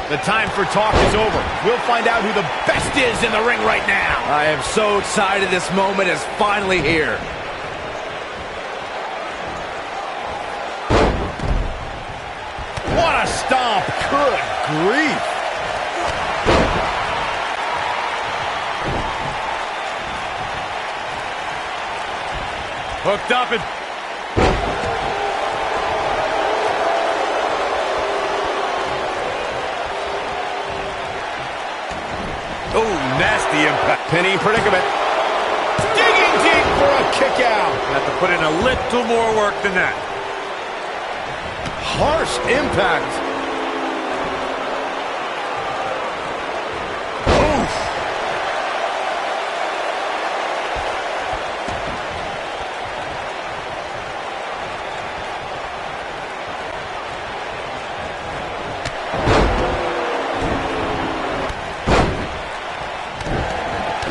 The time for talk is over. We'll find out who the best is in the ring right now. I am so excited this moment is finally here. What a stomp. Good grief. Hooked up and... Oh, nasty impact. Pinning predicament. Digging deep for a kick out. Have to put in a little more work than that. Harsh impact.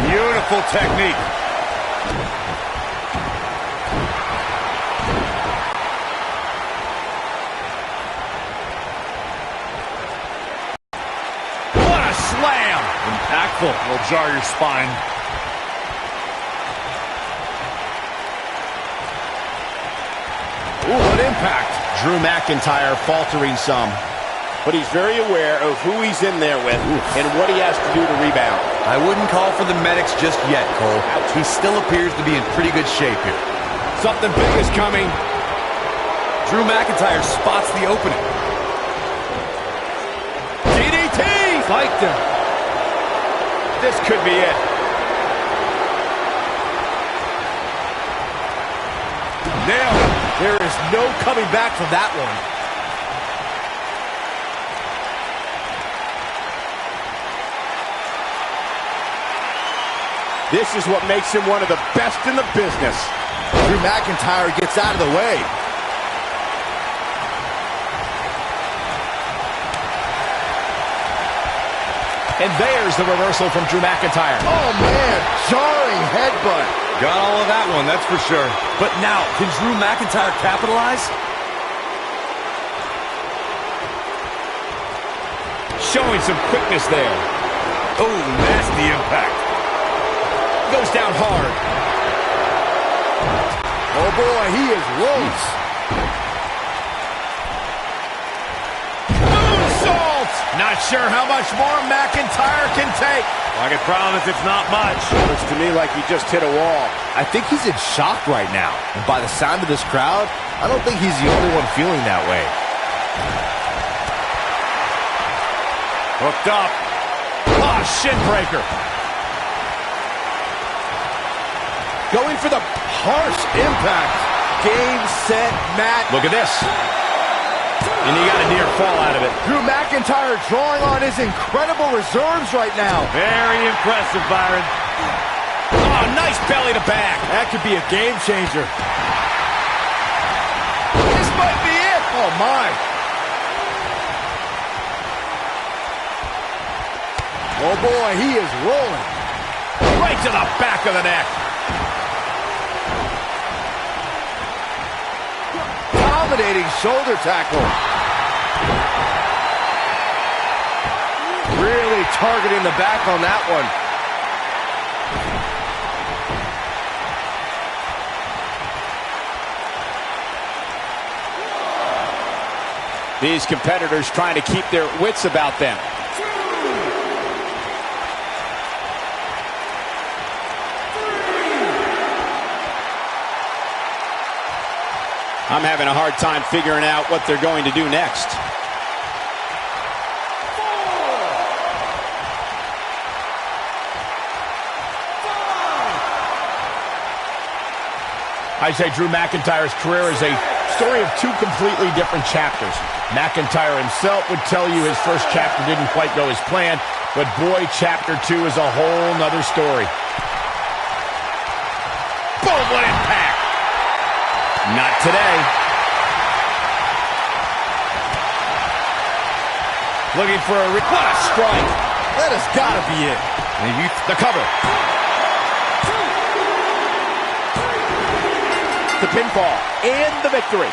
Beautiful technique. What a slam! Impactful. Will jar your spine. Ooh, what impact. Drew McIntyre faltering some. But he's very aware of who he's in there with and what he has to do to rebound. I wouldn't call for the medics just yet, Cole. He still appears to be in pretty good shape here. Something big is coming. Drew McIntyre spots the opening. DDT! Spiked him. This could be it. Nailed it. There is no coming back from that one. This is what makes him one of the best in the business. Drew McIntyre gets out of the way. And there's the reversal from Drew McIntyre. Oh, man, jarring headbutt. Got all of that one, that's for sure. But now, can Drew McIntyre capitalize? Showing some quickness there. Oh, nasty impact. Goes down hard. Oh, boy, he is loose. Moonsault! Not sure how much more McIntyre can take. I can promise it's not much. Looks to me like he just hit a wall. I think he's in shock right now. And by the sound of this crowd, I don't think he's the only one feeling that way. Hooked up. Ah, shin breaker. Going for the harsh impact. Game, set, match. Look at this. And he got a near fall out of it. Drew McIntyre drawing on his incredible reserves right now. Very impressive, Byron. Oh, nice belly to back. That could be a game changer. This might be it. Oh, my. Oh, boy, he is rolling. Right to the back of the neck. Dominating shoulder tackle. Really targeting the back on that one. These competitors trying to keep their wits about them. I'm having a hard time figuring out what they're going to do next. I say Drew McIntyre's career is a story of two completely different chapters. McIntyre himself would tell you his first chapter didn't quite go as planned, but boy, chapter 2 is a whole nother story. Boom, what impact! Not today. Looking for a... What a strike! That has got to be it. Maybe the cover. The pinfall and the victory.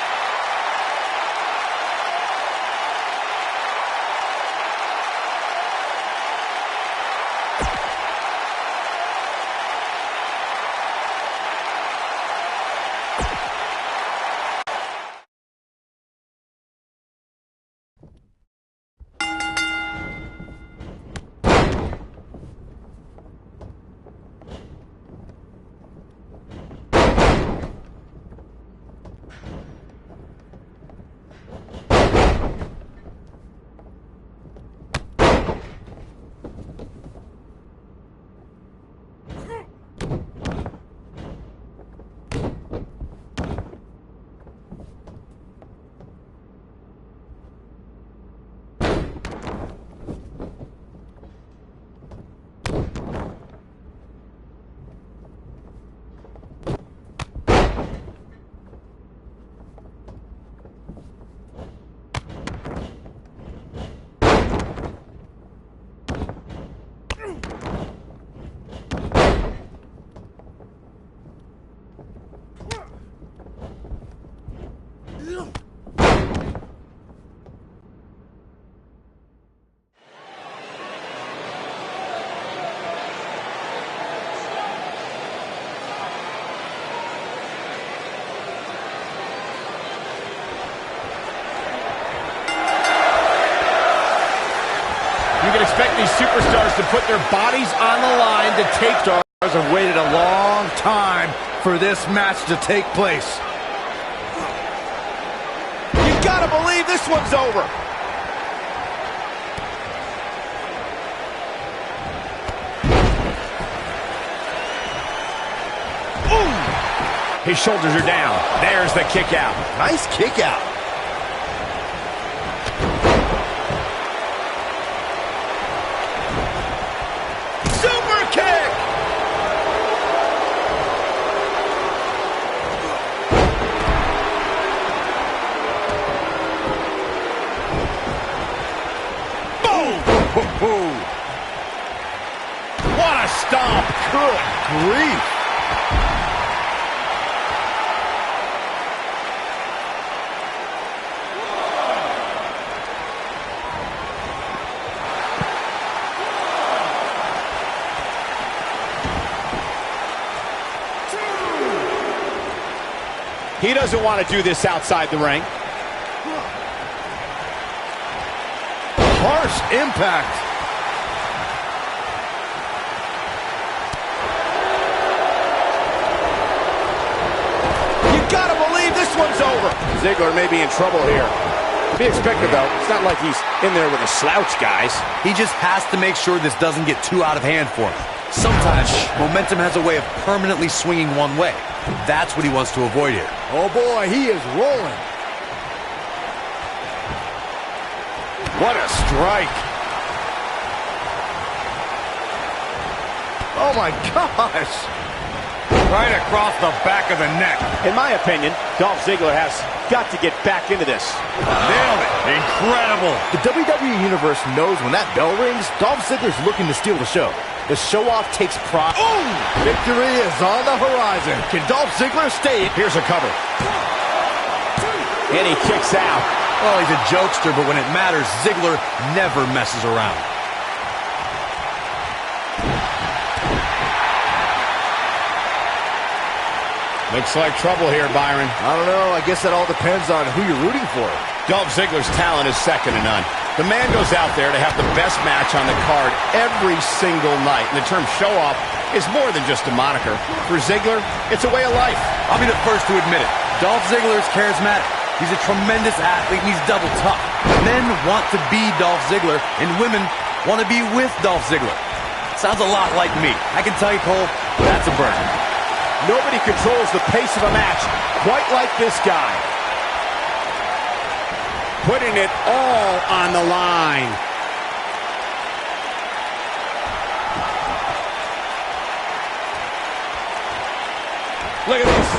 You can expect these superstars to put their bodies on the line to take... Stars have waited a long time for this match to take place. You gotta believe this one's over. Ooh! His shoulders are down. There's the kick out. Nice kick out. What a stomp! Good grief! He doesn't want to do this outside the ring. Harsh impact. You gotta believe this one's over. Ziggler may be in trouble here. To be expected, though. It's not like he's in there with a slouch, guys. He just has to make sure this doesn't get too out of hand for him. Sometimes momentum has a way of permanently swinging one way. That's what he wants to avoid here. Oh boy, he is rolling. What a strike! Oh my gosh! Right across the back of the neck. In my opinion, Dolph Ziggler has got to get back into this. Nailed it. Incredible. The WWE Universe knows when that bell rings, Dolph Ziggler's looking to steal the show. The show-off takes pride. Ooh! Victory is on the horizon. Can Dolph Ziggler stay? Here's a cover. And he kicks out. Well, he's a jokester, but when it matters, Ziggler never messes around. Looks like trouble here, Byron. I don't know. I guess that all depends on who you're rooting for. Dolph Ziggler's talent is second to none. The man goes out there to have the best match on the card every single night. And the term show-off is more than just a moniker. For Ziggler, it's a way of life. I'll be the first to admit it. Dolph Ziggler is charismatic. He's a tremendous athlete, and he's double tough. Men want to be Dolph Ziggler, and women want to be with Dolph Ziggler. Sounds a lot like me. I can tell you, Cole, that's a burn. Nobody controls the pace of a match quite like this guy. Putting it all on the line. Look at this.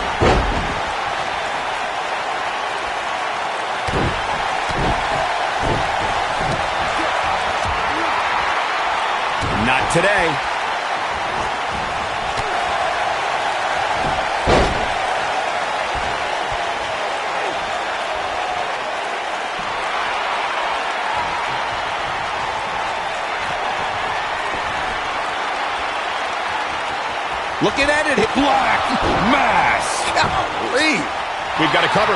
Not today. Looking at it. Black Mass. Golly. We've got to cover.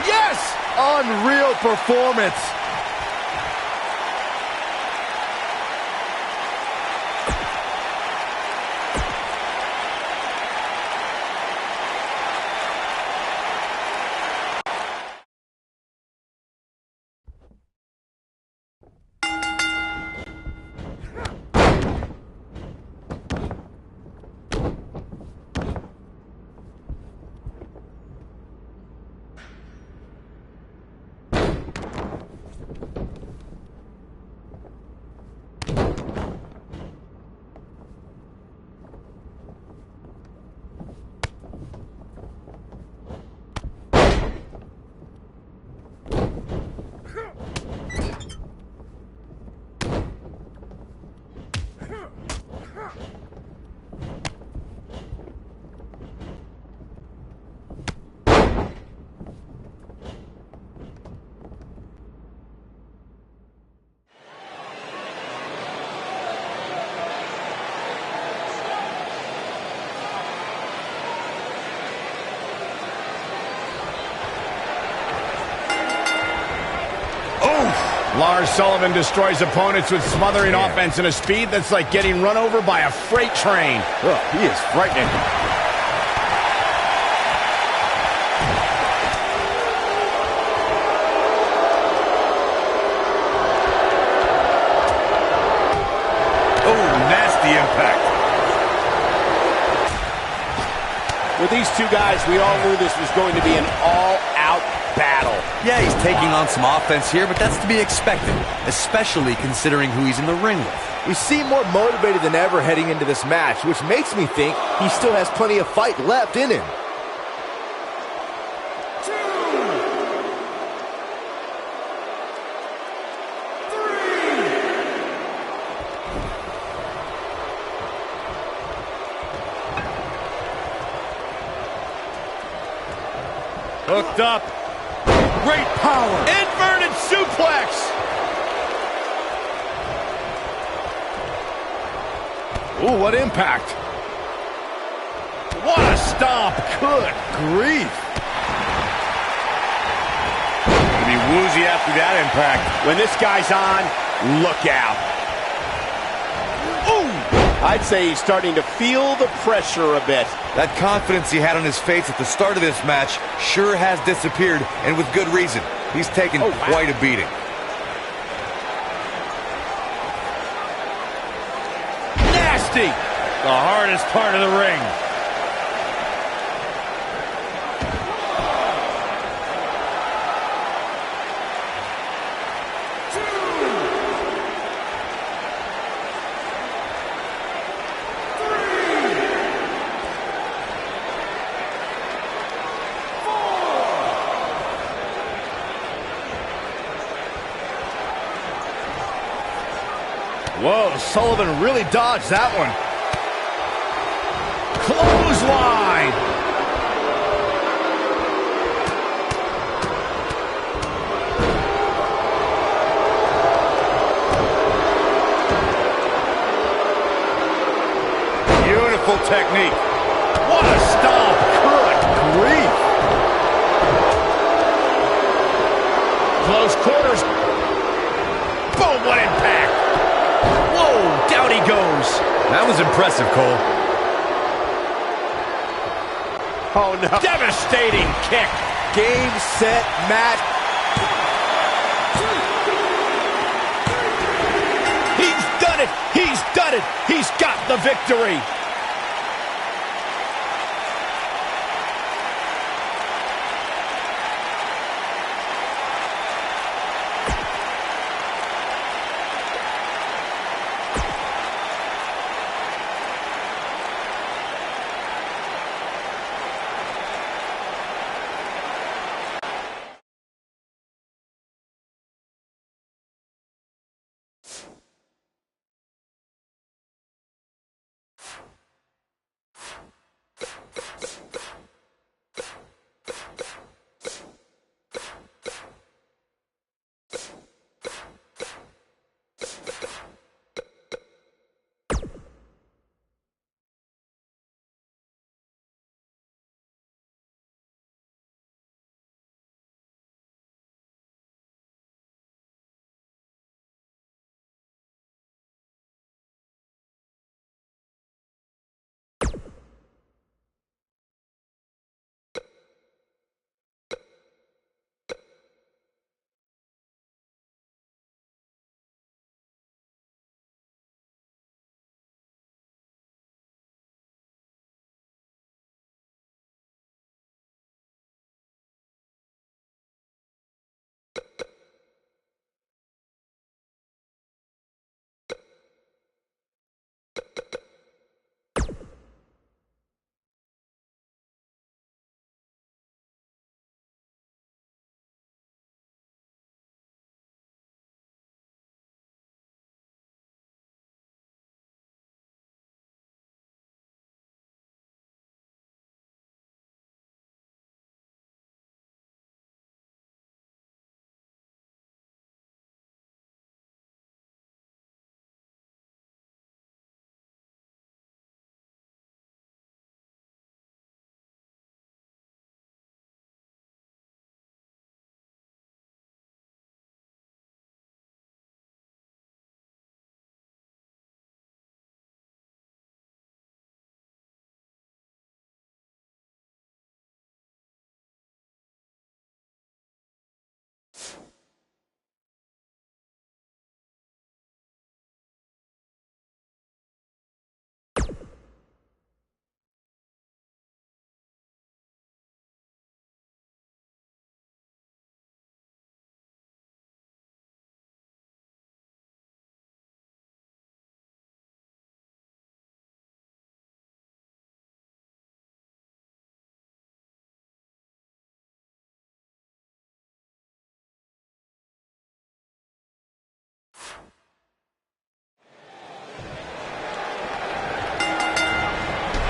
Yes! Unreal performance. Lars Sullivan destroys opponents with smothering offense and a speed that's like getting run over by a freight train. Oh, he is frightening. Oh, nasty impact. With these two guys, we all knew this was going to be an all-out battle. Yeah, he's taking on some offense here, but that's to be expected, especially considering who he's in the ring with. We seem more motivated than ever heading into this match, which makes me think he still has plenty of fight left in him. Hooked up. Great power. Inverted suplex. Ooh, what impact. What a stomp. Good grief. Gonna be woozy after that impact. When this guy's on, look out. Ooh! I'd say he's starting to feel the pressure a bit. That confidence he had on his face at the start of this match sure has disappeared, and with good reason. He's taken quite a beating. Nasty! The hardest part of the ring. Whoa, Sullivan really dodged that one. Clothesline. What a stomp. Good grief. Close quarters. Boom, what impact. Whoa, down he goes. That was impressive, Cole. Oh, no. Devastating kick. Game, set, match. He's done it. He's done it. He's got the victory.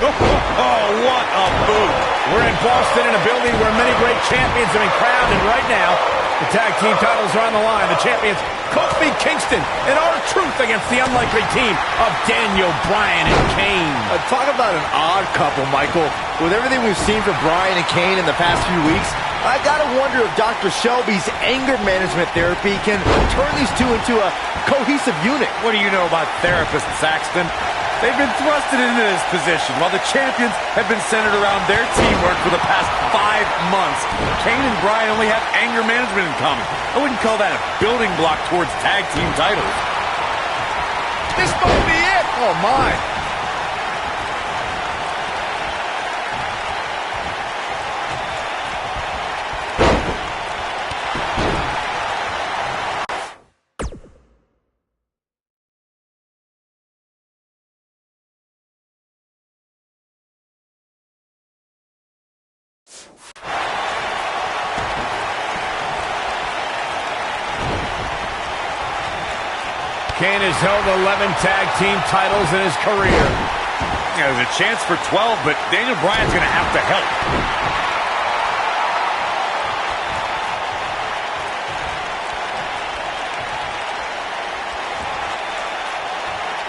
Oh, what a boot. We're in Boston in a building where many great champions have been crowned, and right now, the tag team titles are on the line. The champions, Kofi Kingston and R-Truth against the unlikely team of Daniel Bryan and Kane. Talk about an odd couple, Michael. With everything we've seen from Bryan and Kane in the past few weeks, I gotta wonder if Dr. Shelby's anger management therapy can turn these two into a cohesive unit. What do you know about therapists, Saxton? They've been thrusted into this position while the champions have been centered around their teamwork for the past 5 months. Kane and Bryan only have anger management in common. I wouldn't call that a building block towards tag team titles. This might be it. Oh, my. Kane has held 11 tag team titles in his career. Yeah, there's a chance for 12, but Daniel Bryan's going to have to help.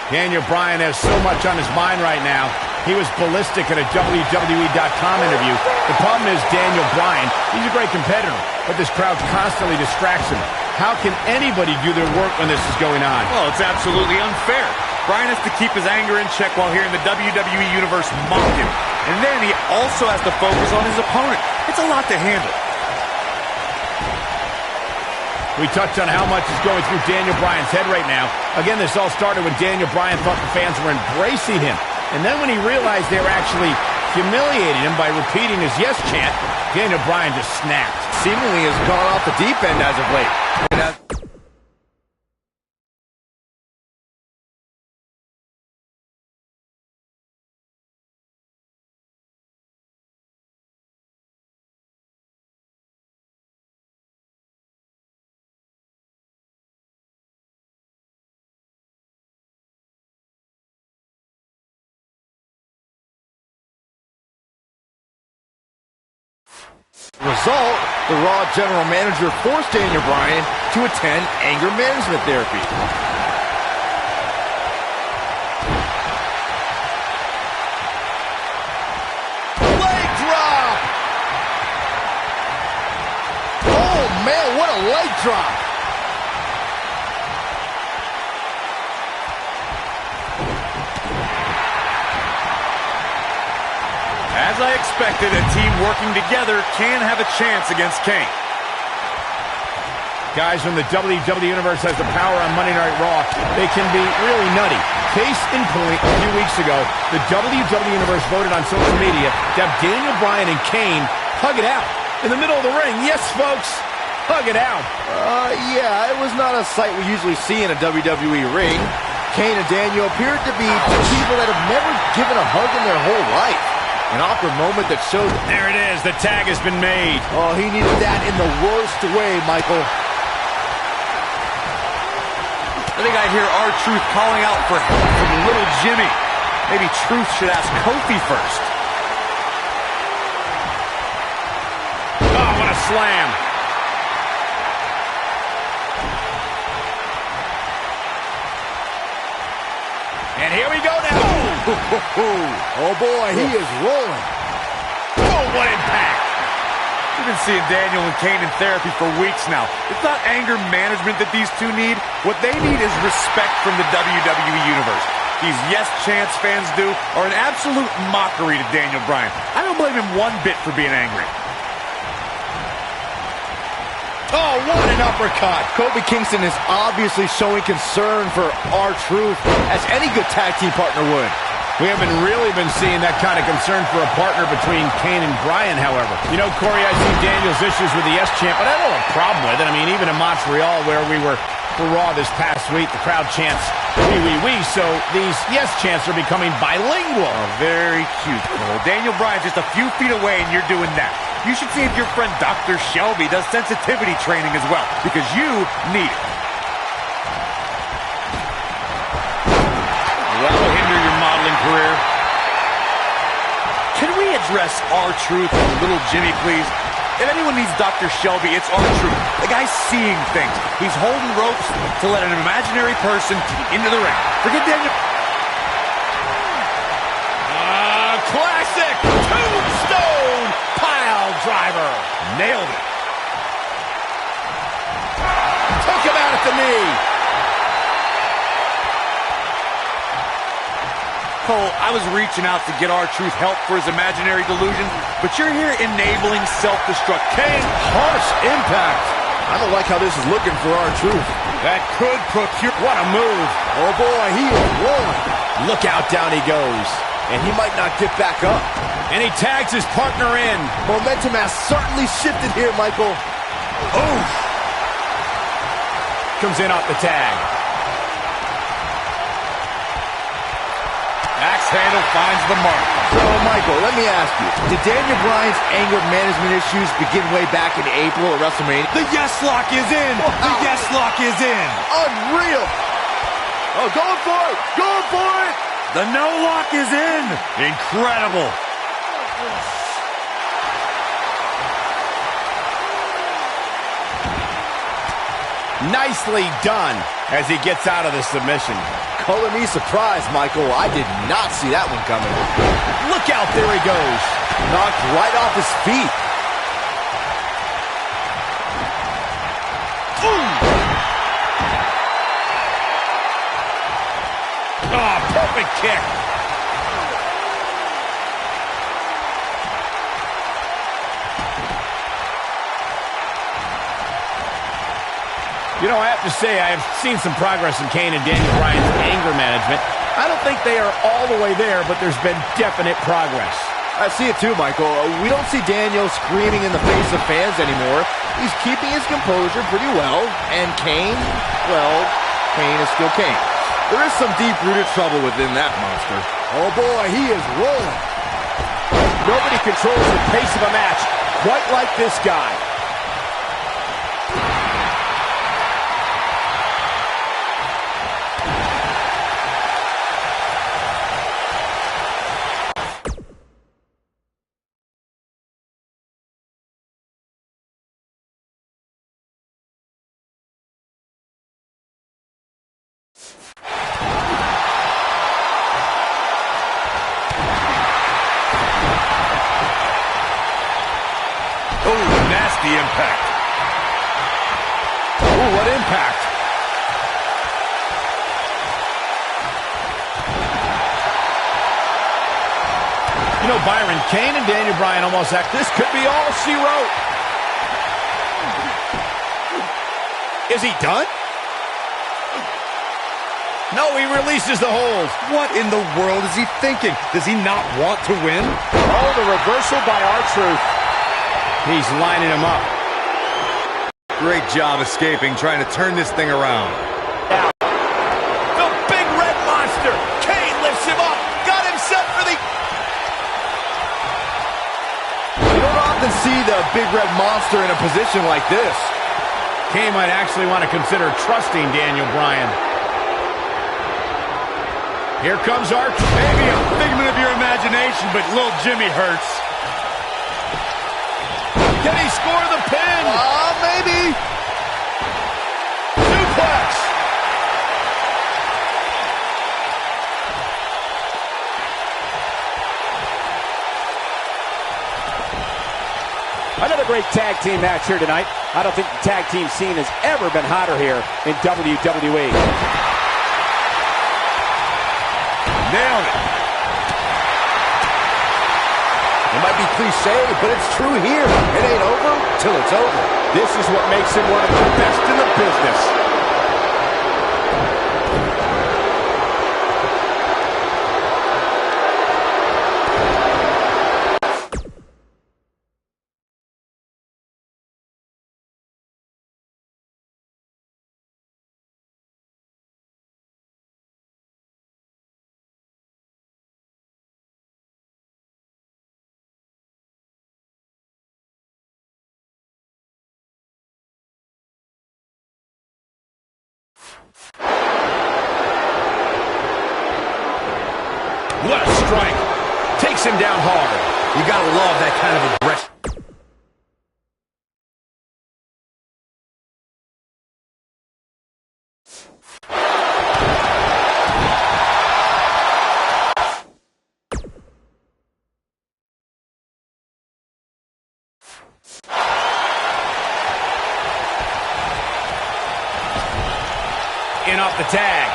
Daniel Bryan has so much on his mind right now. He was ballistic in a WWE.com interview. The problem is Daniel Bryan, he's a great competitor, but this crowd constantly distracts him. How can anybody do their work when this is going on? Well, it's absolutely unfair. Bryan has to keep his anger in check while hearing the WWE Universe mock him. And then he also has to focus on his opponent. It's a lot to handle. We touched on how much is going through Daniel Bryan's head right now. Again, this all started when Daniel Bryan thought the fans were embracing him. And then when he realized they were actually humiliating him by repeating his yes chant, Daniel Bryan just snapped. Seemingly has gone off the deep end as of late. Result, the Raw general manager forced Daniel Bryan to attend anger management therapy. Leg drop! Oh man, what a leg drop! As I expected, a team working together can have a chance against Kane. Guys, when the WWE Universe has the power on Monday Night Raw, they can be really nutty. Case in point, a few weeks ago, the WWE Universe voted on social media to have Daniel Bryan and Kane hug it out in the middle of the ring. Yes, folks, hug it out. Yeah, it was not a sight we usually see in a WWE ring. Kane and Daniel appeared to be two people that have never given a hug in their whole life. An awkward moment that showed... There it is. The tag has been made. Oh, he needed that in the worst way, Michael. I think I hear R-Truth calling out for help from little Jimmy. Maybe Truth should ask Kofi first. Oh, what a slam. And here we go now. Oh boy, he is rolling. Oh, what impact. We've been seeing Daniel and Kane in therapy for weeks now. It's not anger management that these two need. What they need is respect from the WWE Universe. These yes chants fans do are an absolute mockery to Daniel Bryan. I don't blame him one bit for being angry. Oh, what an uppercut. Kofi Kingston is obviously showing concern for R-Truth, as any good tag team partner would. We haven't really been seeing that kind of concern for a partner between Kane and Bryan, however. You know, Corey, I see Daniel's issues with the yes chant, but I don't have a problem with it. I mean, even in Montreal, where we were for Raw this past week, the crowd chants, "We, we, we," so these yes chants are becoming bilingual. Oh, very cute, Cole. Daniel Bryan's just a few feet away, and you're doing that. You should see if your friend Dr. Shelby does sensitivity training as well, because you need it. That'll hinder your modeling career. Can we address R-Truth and little Jimmy, please? If anyone needs Dr. Shelby, it's R-Truth. The guy's seeing things. He's holding ropes to let an imaginary person into the ring. Forget Daniel. Classic tombstone pile driver. Nailed it. Took him out at the knee. Cole, I was reaching out to get R-Truth help for his imaginary delusion, but you're here enabling self-destruct. Kane, harsh impact. I don't like how this is looking for R-Truth. That could procure... What a move. Oh boy, he is rolling. Look out, down he goes. And he might not get back up. And he tags his partner in. Momentum has certainly shifted here, Michael. Oof. Comes in off the tag. Axe handle finds the mark. So, Michael, let me ask you. Did Daniel Bryan's anger management issues begin way back in April at WrestleMania? The yes lock is in. Wow. The yes lock is in. Unreal. Oh, going for it. Going for it. The no lock is in. Incredible. Nicely done as he gets out of the submission. Color me surprised, Michael. I did not see that one coming. Look out, there he goes. Knocked right off his feet. Oh, perfect kick. You know, I have to say, I have seen some progress in Kane and Daniel Bryan's anger management. I don't think they are all the way there, but there's been definite progress. I see it too, Michael. We don't see Daniel screaming in the face of fans anymore. He's keeping his composure pretty well. And Kane, well, Kane is still Kane. There is some deep-rooted trouble within that monster. Oh boy, he is rolling. Nobody controls the pace of a match quite like this guy. The impact. Oh, what impact. You know, Byron, Kane and Daniel Bryan almost act, this could be all she wrote. Is he done? No, he releases the hold. What in the world is he thinking? Does he not want to win? Oh, the reversal by R-Truth. He's lining him up. Great job escaping, trying to turn this thing around. The big red monster. Kane lifts him up. Got him set for the... You don't often see the big red monster in a position like this. Kane might actually want to consider trusting Daniel Bryan. Here comes R-Truth. Maybe a figment of your imagination, but little Jimmy hurts. Can he score the pin? Maybe. Suplex. Another great tag team match here tonight. I don't think the tag team scene has ever been hotter here in WWE. Nailed it. It might be cliche, but it's true here. It ain't over till it's over. This is what makes him one of the best in the business. What a strike. Takes him down hard. You gotta love that kind of aggression. In off the tag.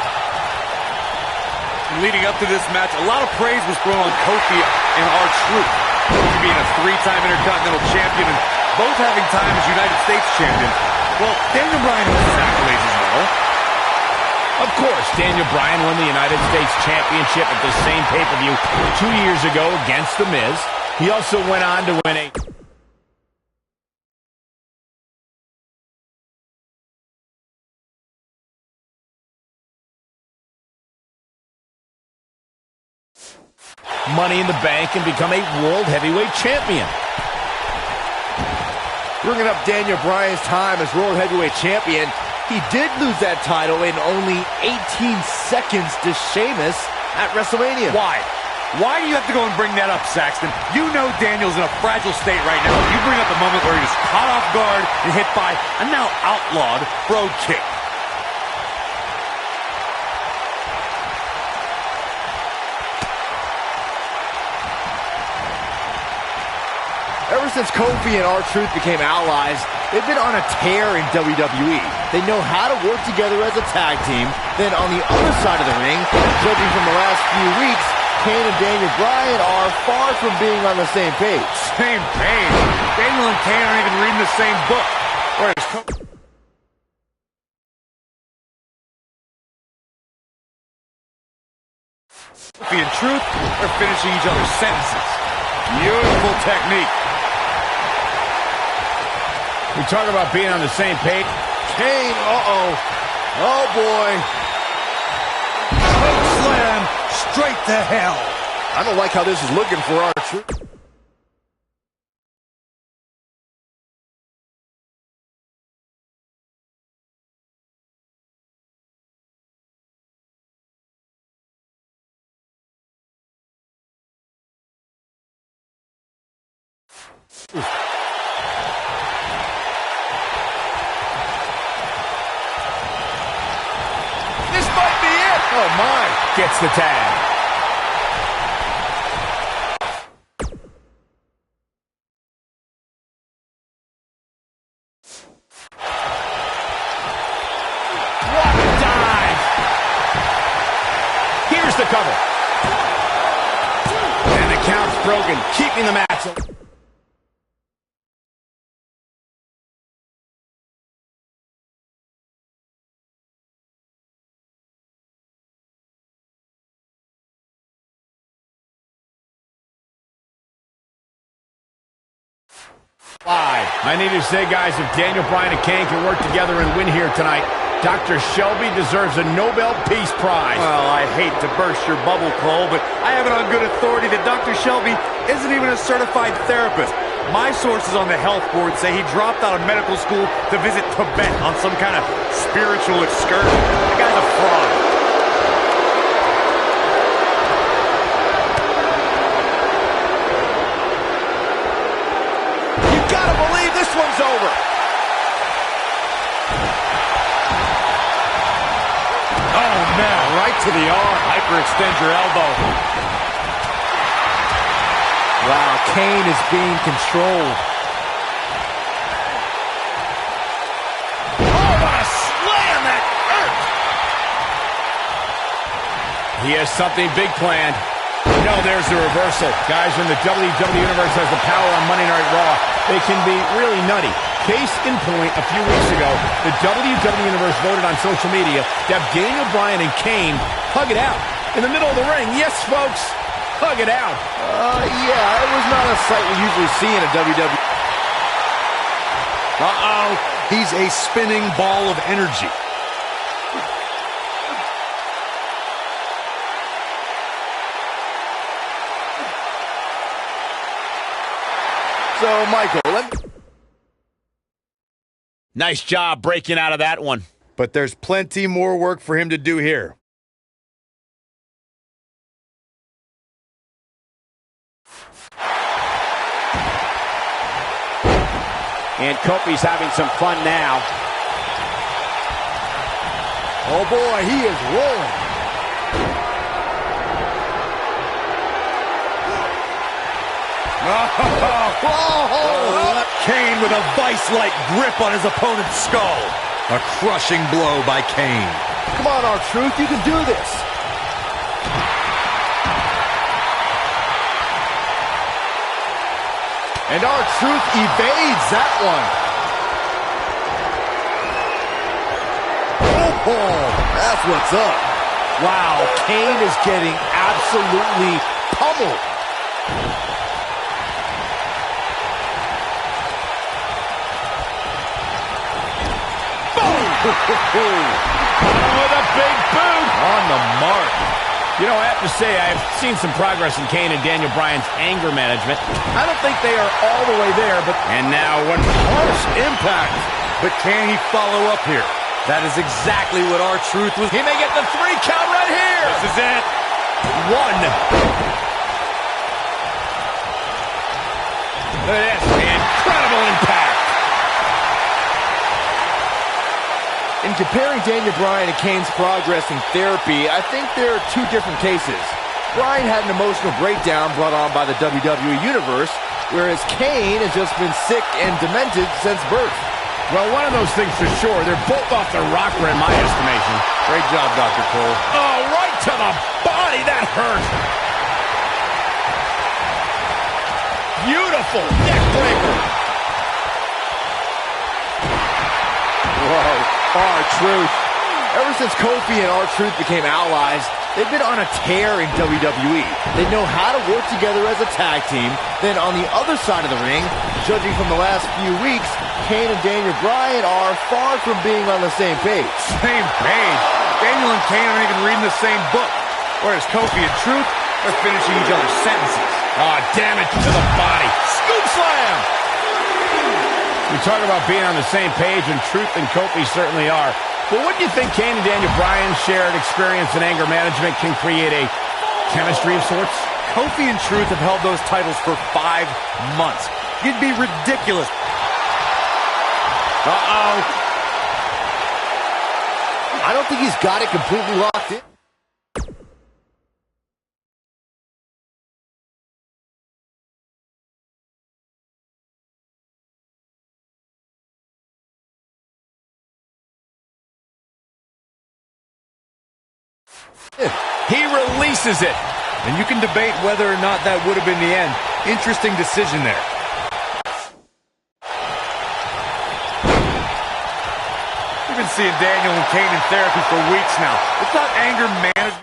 Leading up to this match, a lot of praise was thrown on Kofi and R-Truth. Kofi being a three-time Intercontinental Champion and both having time as United States Champion. Well, Daniel Bryan has his accolades as well. Of course, Daniel Bryan won the United States Championship at the same pay-per-view 2 years ago against The Miz. He also went on to win a... Money in the Bank and become a World Heavyweight Champion. Bringing up Daniel Bryan's time as World Heavyweight Champion, he did lose that title in only 18 seconds to Sheamus at WrestleMania. Why? Why do you have to go and bring that up, Saxton? You know Daniel's in a fragile state right now. You bring up the moment where he was caught off guard and hit by a now outlawed brogue kick. Ever since Kofi and R-Truth became allies, they've been on a tear in WWE. They know how to work together as a tag team. Then on the other side of the ring, judging from the last few weeks, Kane and Daniel Bryan are far from being on the same page. Same page? Daniel and Kane aren't even reading the same book. Whereas Kofi and Truth are finishing each other's sentences. Beautiful technique. We talk about being on the same page. Kane, uh-oh. Oh, boy. Slam straight to hell. I don't like how this is looking for R-Truth. This might be it. Oh, my. Gets the tag. What a dive. Here's the cover. And the count's broken, keeping the match. I need to say, guys, if Daniel Bryan and Kane can work together and win here tonight, Dr. Shelby deserves a Nobel Peace Prize. Well, I hate to burst your bubble, Cole, but I have it on good authority that Dr. Shelby isn't even a certified therapist. My sources on the health board say he dropped out of medical school to visit Tibet on some kind of spiritual excursion. The guy's a fraud. This one's over. Oh, man, right to the arm. Hyperextend your elbow. Wow, Kane is being controlled. Oh, what a slam that hurt. He has something big planned. No, there's the reversal. Guys, when the WWE Universe has the power on Monday Night Raw, they can be really nutty. Case in point, a few weeks ago, the WWE Universe voted on social media to have Daniel Bryan and Kane hug it out in the middle of the ring. Yes, folks, hug it out. Yeah, it was not a sight we usually see in a WWE. Uh-oh, he's a spinning ball of energy. So, Michael, Nice job breaking out of that one. But there's plenty more work for him to do here. And Kofi's having some fun now. oh boy, he is rolling. Oh, Kane with a vice-like grip on his opponent's skull. A crushing blow by Kane. Come on, R-Truth, you can do this. And R-Truth evades that one. Oh, that's what's up. Wow, Kane is getting absolutely pummeled. With a big boot. On the mark. You know, I have to say, I've seen some progress in Kane and Daniel Bryan's anger management. I don't think they are all the way there, but... And now one harsh impact. But can he follow up here? That is exactly what R-Truth was. He may get the 3 count right here. This is it. 1, Look at this. Incredible impact. In comparing Daniel Bryan and Kane's progress in therapy, I think there are two different cases. Bryan had an emotional breakdown brought on by the WWE Universe, whereas Kane has just been sick and demented since birth. Well, one of those things for sure. They're both off their rocker in my estimation. Great job, Dr. Cole. Oh, right to the body. That hurt. Beautiful neck breaker. Whoa, R-Truth. Ever since Kofi and R-Truth became allies, they've been on a tear in WWE. They know how to work together as a tag team. Then on the other side of the ring, judging from the last few weeks, Kane and Daniel Bryan are far from being on the same page. Same page? Daniel and Kane aren't even reading the same book. Whereas Kofi and Truth are finishing each other's sentences. Oh, damage to the body. Scoop slam! You talk about being on the same page, and Truth and Kofi certainly are. But wouldn't you think Kane and Daniel Bryan's shared experience in anger management can create a chemistry of sorts? Kofi and Truth have held those titles for 5 months. It'd be ridiculous. Uh-oh. I don't think he's got it completely locked in. He releases it. And you can debate whether or not that would have been the end. Interesting decision there. We've been seeing Daniel and Kane in therapy for weeks now. It's not anger management.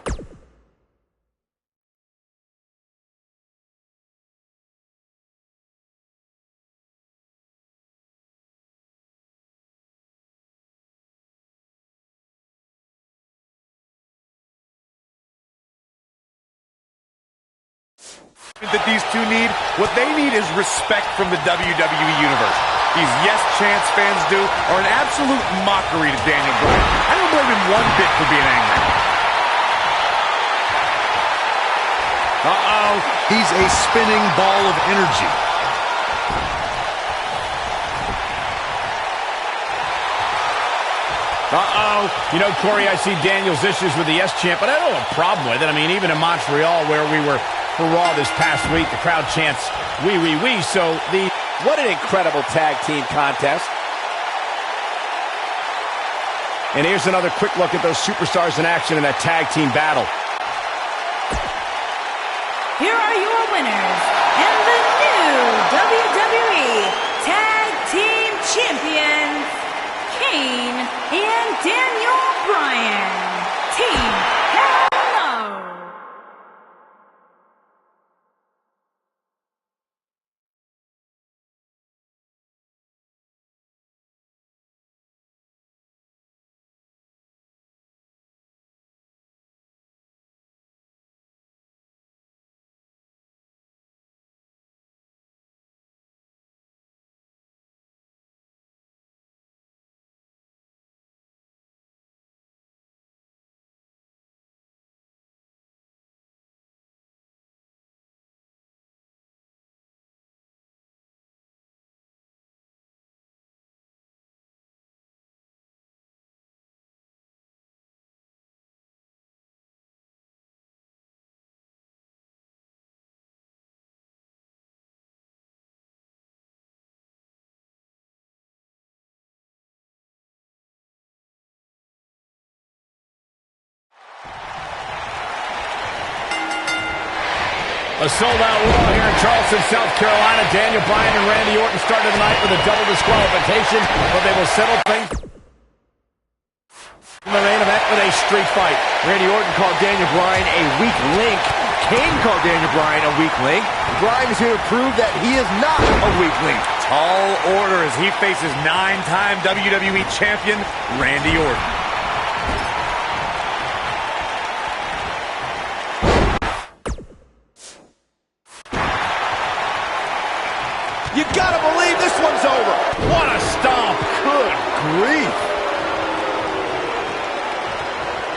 That these two need, what they need is respect from the WWE Universe. These Yes Chance fans do are an absolute mockery to Daniel Bryan. I don't blame him one bit for being angry. Uh-oh. He's a spinning ball of energy. Uh-oh. You know, Corey, I see Daniel's issues with the Yes Champ, but I don't have a problem with it. I mean, even in Montreal, where we were for Raw this past week, the crowd chants, "We, we, we." So what an incredible tag team contest. And here's another quick look at those superstars in action in that tag team battle. Here are your winners and the new WWE Tag Team Champions, Kane and Daniel Bryan. Team Hell No. A sold-out Raw here in Charleston, South Carolina. Daniel Bryan and Randy Orton started the night with a double disqualification, but they will settle things in the main event with a street fight. Randy Orton called Daniel Bryan a weak link. Kane called Daniel Bryan a weak link. Bryan is here to prove that he is not a weak link. Tall order as he faces 9-time WWE Champion Randy Orton. You gotta believe this one's over. What a stomp. Good grief.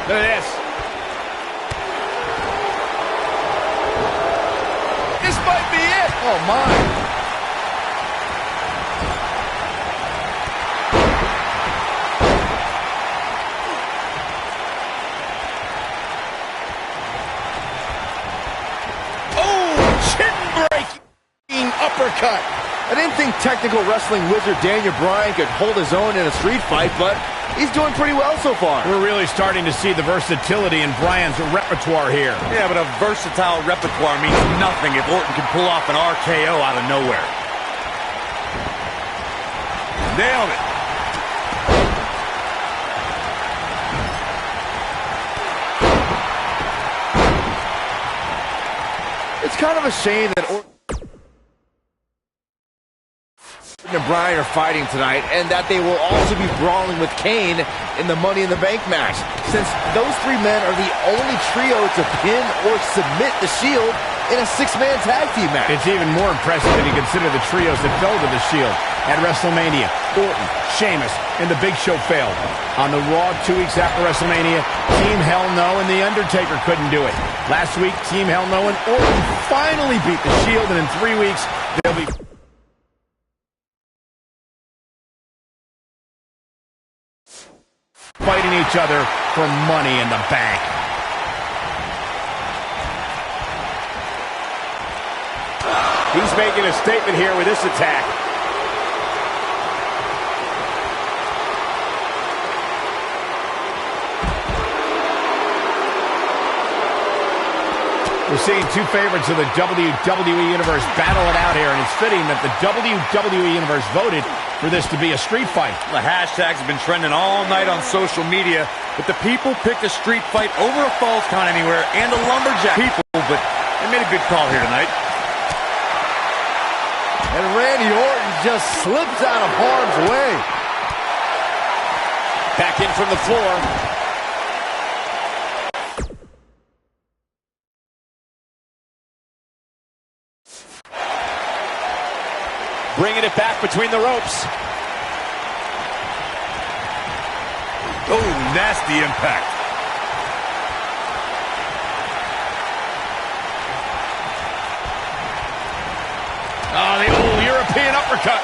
Look at this. This might be it. Oh, my. uppercut. I didn't think technical wrestling wizard Daniel Bryan could hold his own in a street fight, but he's doing pretty well so far. We're really starting to see the versatility in Bryan's repertoire here. Yeah, but a versatile repertoire means nothing if Orton can pull off an RKO out of nowhere. Nailed it. It's kind of a shame that Orton and Bryan are fighting tonight, and that they will also be brawling with Kane in the Money in the Bank match, since those three men are the only trio to pin or submit the Shield in a six-man tag team match. It's even more impressive when you consider the trios that fell to the Shield at WrestleMania. Orton, Sheamus, and The Big Show failed. On the Raw 2 weeks after WrestleMania, Team Hell No and The Undertaker couldn't do it. Last week, Team Hell No and Orton finally beat the Shield, and in 3 weeks, they'll be fighting each other for Money in the Bank. He's making a statement here with this attack. We're seeing two favorites of the WWE Universe battle it out here, and it's fitting that the WWE Universe voted for this to be a street fight. The hashtags have been trending all night on social media, but the people picked a street fight over a Falls Count Anywhere and a lumberjack people, but they made a good call here tonight. And Randy Orton just slips out of harm's way. Back in from the floor. Bringing it back between the ropes. Oh, nasty impact. Oh, the old European uppercut.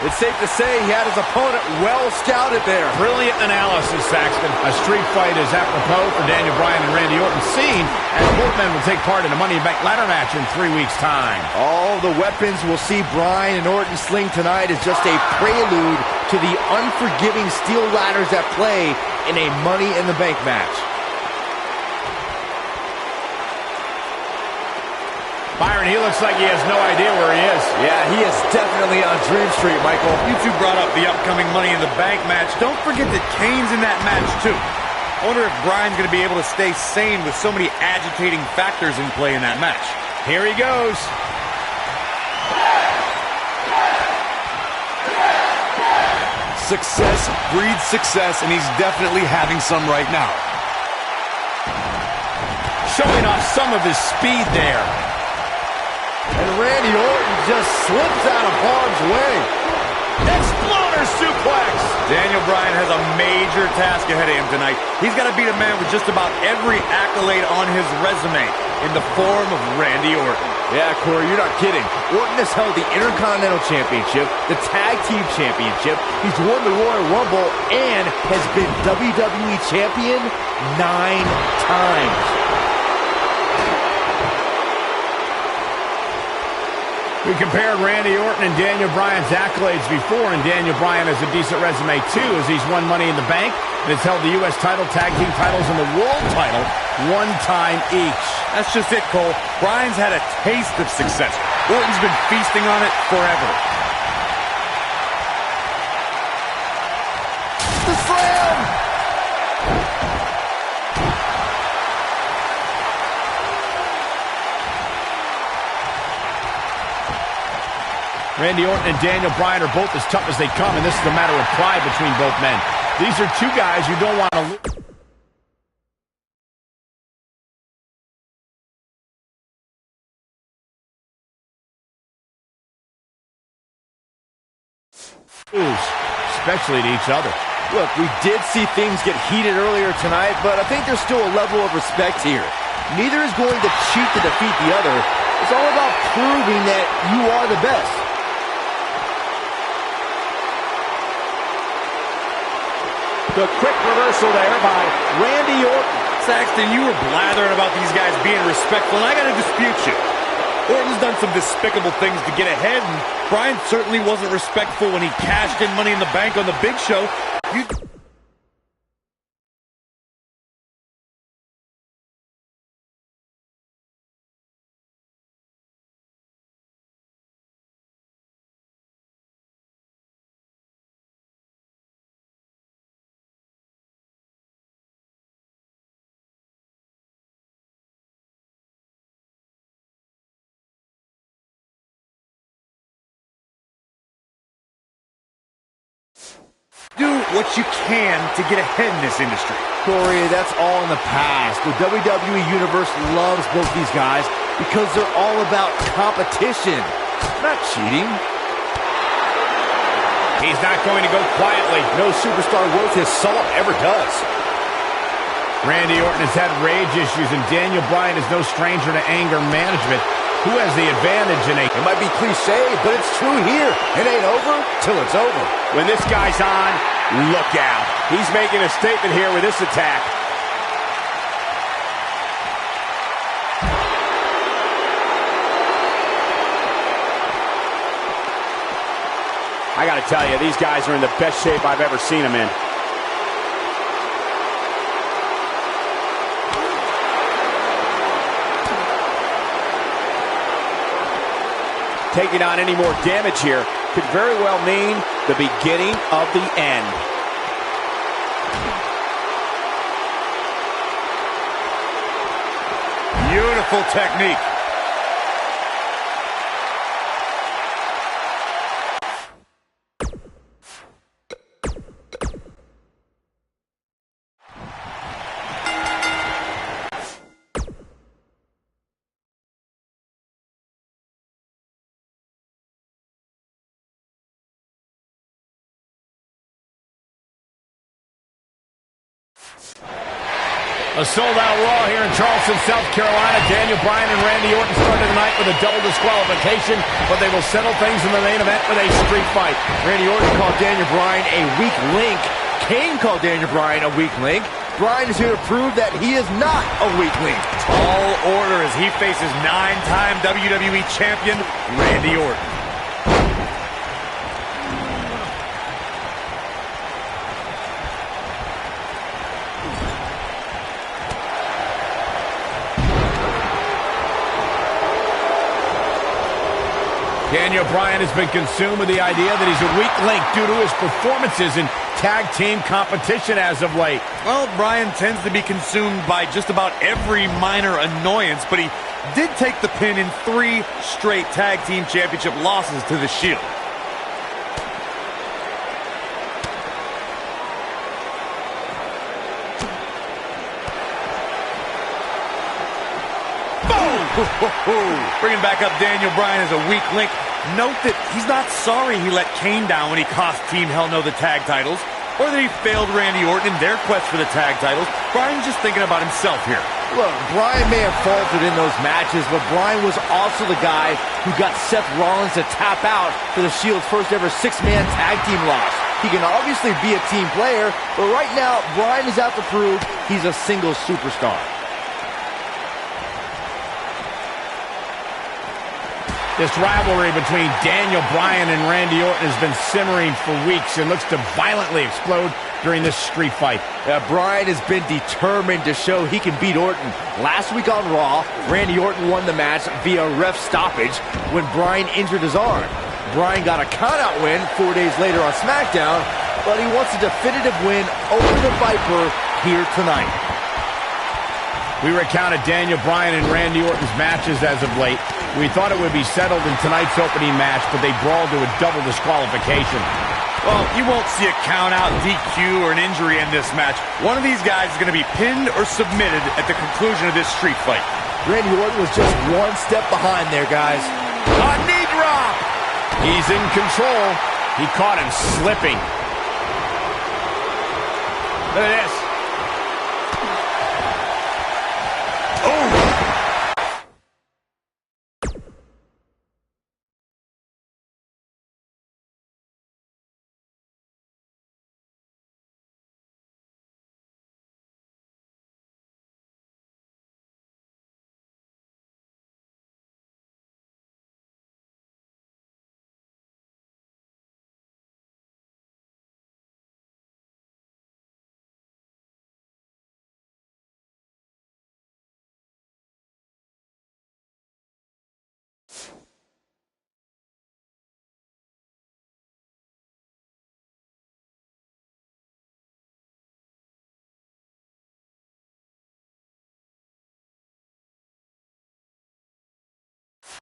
It's safe to say he had his opponent well scouted there. Brilliant analysis, Saxton. A street fight is apropos for Daniel Bryan and Randy Orton, seen as both men will take part in a Money in the Bank ladder match in 3 weeks' time. All the weapons we'll see Bryan and Orton sling tonight is just a prelude to the unforgiving steel ladders at play in a Money in the Bank match. Byron, he looks like he has no idea where he is. Yeah, he is definitely on Dream Street, Michael. You two brought up the upcoming Money in the Bank match. Don't forget that Kane's in that match, too. I wonder if Bryan's going to be able to stay sane with so many agitating factors in play in that match. Here he goes. Success breeds success, and he's definitely having some right now. Showing off some of his speed there. And Randy Orton just slips out of harm's way. Exploder suplex. Daniel Bryan has a major task ahead of him tonight. He's got to beat a man with just about every accolade on his resume in the form of Randy Orton. Yeah, Corey, you're not kidding. Orton has held the Intercontinental Championship, the Tag Team Championship, he's won the Royal Rumble, and has been WWE Champion 9 times. We compared Randy Orton and Daniel Bryan's accolades before, and Daniel Bryan has a decent resume too, as he's won Money in the Bank and has held the U.S. title, tag team titles, and the world title 1 time each. That's just it, Cole. Bryan's had a taste of success. Orton's been feasting on it forever. The slam! Randy Orton and Daniel Bryan are both as tough as they come, and this is a matter of pride between both men. These are two guys you don't want to lose, especially to each other. Look, we did see things get heated earlier tonight, but I think there's still a level of respect here. Neither is going to cheat to defeat the other. It's all about proving that you are the best. The quick reversal there by Randy Orton. Saxton, you were blathering about these guys being respectful, and I got to dispute you. Orton's done some despicable things to get ahead, and Bryan certainly wasn't respectful when he cashed in Money in the Bank on the Big Show. Do what you can to get ahead in this industry. Corey, that's all in the past. The WWE Universe loves both these guys because they're all about competition, not cheating. He's not going to go quietly. No superstar worth his salt ever does. Randy Orton has had rage issues, and Daniel Bryan is no stranger to anger management. Who has the advantage in a... It might be cliche, but it's true here. It ain't over till it's over. When this guy's on, look out. He's making a statement here with this attack. I got to tell you, these guys are in the best shape I've ever seen them in. Taking on any more damage here could very well mean the beginning of the end. Beautiful technique. A sold-out Raw here in Charleston, South Carolina. Daniel Bryan and Randy Orton started tonight with a double disqualification, but they will settle things in the main event with a street fight. Randy Orton called Daniel Bryan a weak link. Kane called Daniel Bryan a weak link. Bryan is here to prove that he is not a weak link. Tall order as he faces 9-time WWE Champion Randy Orton. Daniel Bryan has been consumed with the idea that he's a weak link due to his performances in tag team competition as of late. Well, Bryan tends to be consumed by just about every minor annoyance, but he did take the pin in 3 straight tag team championship losses to the Shield. Bringing back up Daniel Bryan as a weak link. Note that he's not sorry he let Kane down when he cost Team Hell No the tag titles, or that he failed Randy Orton in their quest for the tag titles. Bryan's just thinking about himself here. Look, Bryan may have faltered in those matches, but Bryan was also the guy who got Seth Rollins to tap out for the Shield's first ever 6-man tag team loss. He can obviously be a team player, but right now, Bryan is out to prove he's a single superstar. This rivalry between Daniel Bryan and Randy Orton has been simmering for weeks and looks to violently explode during this street fight. Bryan has been determined to show he can beat Orton. Last week on Raw, Randy Orton won the match via ref stoppage when Bryan injured his arm. Bryan got a countout win 4 days later on SmackDown, but he wants a definitive win over the Viper here tonight. We recounted Daniel Bryan and Randy Orton's matches as of late. We thought it would be settled in tonight's opening match, but they brawled to a double disqualification. Well, you won't see a count-out, DQ, or an injury in this match. One of these guys is going to be pinned or submitted at the conclusion of this street fight. Randy Orton was just one step behind there, guys. A knee drop! He's in control. He caught him slipping. Look at this.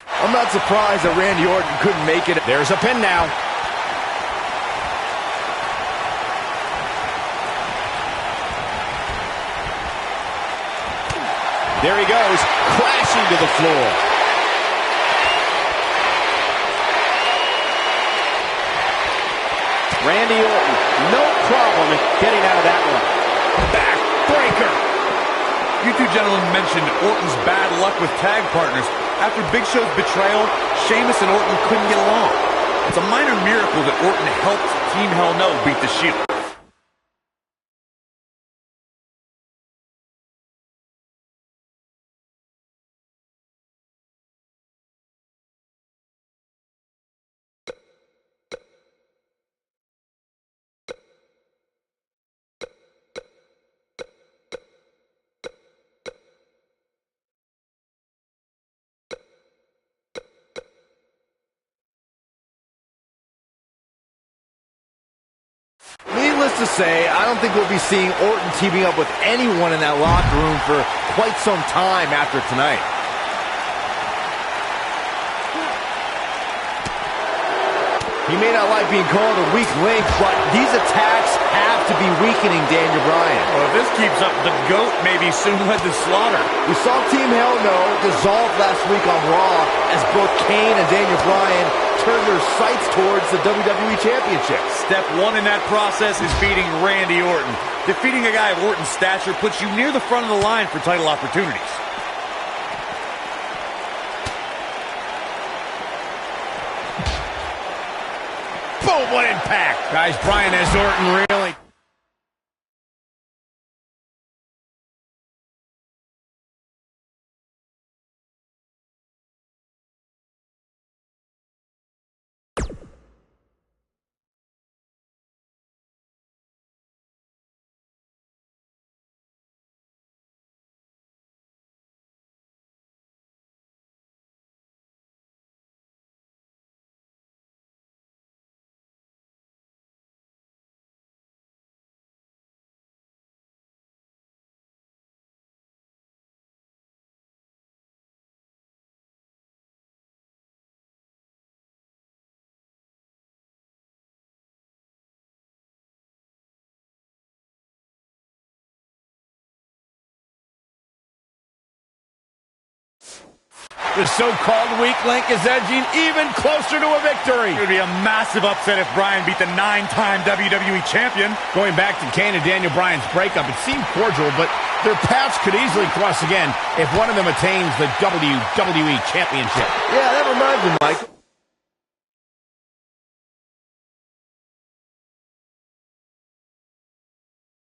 I'm not surprised that Randy Orton couldn't make it. There's a pin now. There he goes, crashing to the floor. Randy Orton, no problem in getting out of that one. Backbreaker. You two gentlemen mentioned Orton's bad luck with tag partners. After Big Show's betrayal, Sheamus and Orton couldn't get along. It's a minor miracle that Orton helped Team Hell No beat the Shield. Needless to say, I don't think we'll be seeing Orton teaming up with anyone in that locker room for quite some time after tonight. He may not like being called a weak link, but these attacks have to be weakening Daniel Bryan. Well, if this keeps up, the GOAT may be soon led to slaughter. We saw Team Hell No dissolve last week on Raw as both Kane and Daniel Bryan turned their sights towards the WWE Championship. Step one in that process is beating Randy Orton. Defeating a guy of Orton's stature puts you near the front of the line for title opportunities. Boom, what impact. Guys, Bryan has Orton really... The so-called weak link is edging even closer to a victory. It would be a massive upset if Bryan beat the 9-time WWE Champion. Going back to Kane and Daniel Bryan's breakup, it seemed cordial, but their paths could easily cross again if one of them attains the WWE Championship. Yeah, that reminds me, Mike.